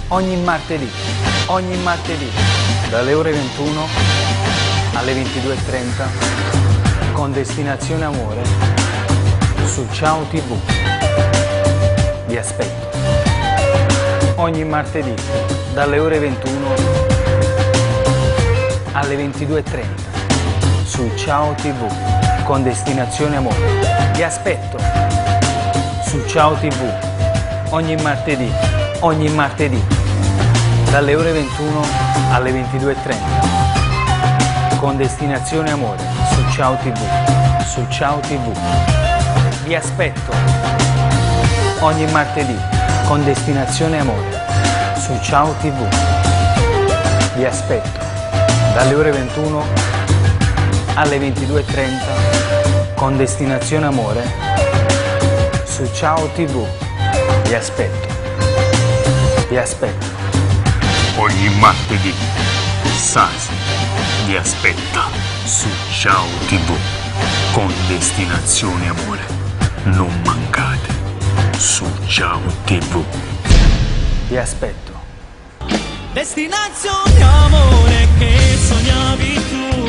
ogni martedì, dalle ore 21 alle 22:30, con Destinazione Amore su Ciao TV. Vi aspetto. Ogni martedì, dalle ore 21 alle 22:30, su Ciao TV, con Destinazione Amore. Vi aspetto su Ciao TV, ogni martedì, dalle ore 21 alle 22:30, con Destinazione Amore, su Ciao TV, su Ciao TV. Vi aspetto ogni martedì, con Destinazione Amore, su Ciao TV. Vi aspetto dalle ore 21 alle 22:30, con Destinazione Amore, su Ciao TV. Vi aspetto. Vi aspetto. Ogni martedì Sasi vi aspetta su Ciao TV con Destinazione Amore. Non mancate su Ciao TV. Vi aspetto. Destinazione amore che sognavi tu.